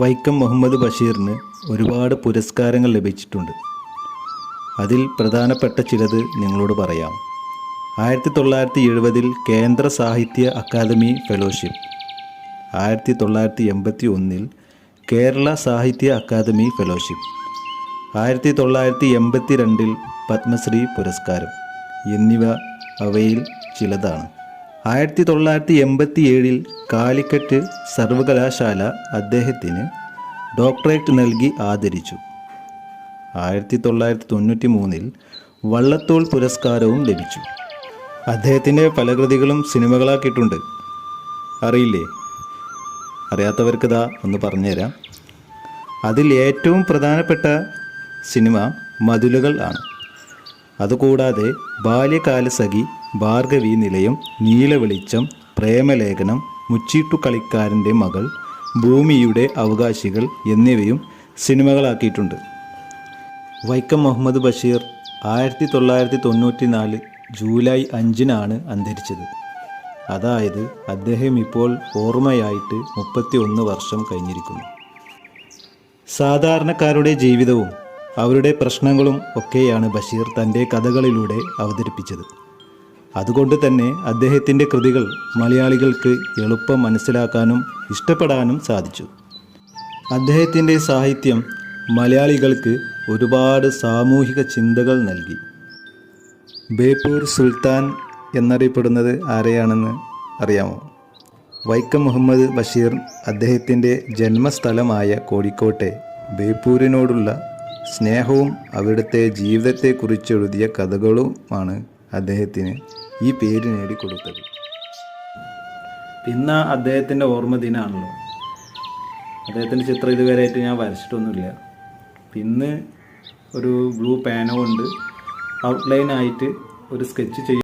വൈക്കം മുഹമ്മദ് ബഷീറിന് ഒരുപാട് പുരസ്കാരങ്ങൾ ലഭിച്ചിട്ടുണ്ട്. അതിൽ പ്രധാനപ്പെട്ട ചിലത് നിങ്ങളോട് പറയാം. 1970 കേന്ദ്ര സാഹിത്യ അക്കാദമി ഫെലോഷിപ്പ്, 1981 കേരള സാഹിത്യ അക്കാദമി ഫെലോഷിപ്പ്, 1982 പത്മശ്രീ പുരസ്കാരം എന്നിവ അവയിൽ ചിലതാണ്. 1987 കാലിക്കറ്റ് സർവകലാശാല അദ്ദേഹത്തിന് ഡോക്ടറേറ്റ് നൽകി ആദരിച്ചു. 1993 വള്ളത്തോൾ പുരസ്കാരവും ലഭിച്ചു. അദ്ദേഹത്തിൻ്റെ പല കൃതികളും സിനിമകളാക്കിയിട്ടുണ്ട്. അറിയില്ലേ? അറിയാത്തവർക്ക് ഒന്ന് പറഞ്ഞുതരാം. അതിൽ ഏറ്റവും പ്രധാനപ്പെട്ട സിനിമ മതിലുകൾ ആണ്. അതുകൂടാതെ ബാല്യകാലസഖി, ഭാർഗവി നിലയം, നീലവെളിച്ചം, പ്രേമലേഖനം, മുച്ചീട്ടുകളിക്കാരൻ്റെ മകൾ, ഭൂമിയുടെ അവകാശികൾ എന്നിവയും സിനിമകളാക്കിയിട്ടുണ്ട്. വൈക്കം മുഹമ്മദ് ബഷീർ 1994 ജൂലൈ 5 അന്തരിച്ചത്. അതായത് അദ്ദേഹം ഇപ്പോൾ ഓർമ്മയായിട്ട് 31 വർഷം കഴിഞ്ഞിരിക്കുന്നു. സാധാരണക്കാരുടെ ജീവിതവും അവരുടെ പ്രശ്നങ്ങളും ഒക്കെയാണ് ബഷീർ തൻ്റെ കഥകളിലൂടെ അവതരിപ്പിച്ചത്. അതുകൊണ്ട് തന്നെ അദ്ദേഹത്തിൻ്റെ കൃതികൾ മലയാളികൾക്ക് എളുപ്പം മനസ്സിലാക്കാനും ഇഷ്ടപ്പെടാനും സാധിച്ചു. അദ്ദേഹത്തിൻ്റെ സാഹിത്യം മലയാളികൾക്ക് ഒരുപാട് സാമൂഹിക ചിന്തകൾ നൽകി. ബേപ്പൂർ സുൽത്താൻ എന്നറിയപ്പെടുന്നത് ആരെയാണെന്ന് അറിയാമോ? വൈക്കം മുഹമ്മദ് ബഷീർ അദ്ദേഹത്തിൻ്റെ ജന്മസ്ഥലമായ കോഴിക്കോട്ടെ ബേപ്പൂരിനോടുള്ള സ്നേഹവും അവിടുത്തെ ജീവിതത്തെക്കുറിച്ചെഴുതിയ കഥകളുമാണ് അദ്ദേഹത്തിന് ഈ പേര് നേടിക്കൊടുത്തത്. ഇന്ന് അദ്ദേഹത്തിൻ്റെ ഓർമ്മ ദിനമാണല്ലോ. അദ്ദേഹത്തിൻ്റെ ചിത്രം ഇതുവരെയായിട്ട് ഞാൻ വരച്ചിട്ടൊന്നുമില്ല. ഇന്ന് ഒരു ബ്ലൂ പേന കൊണ്ട് ഔട്ട്ലൈനായിട്ട് ഒരു സ്കെച്ച് ചെയ്യും.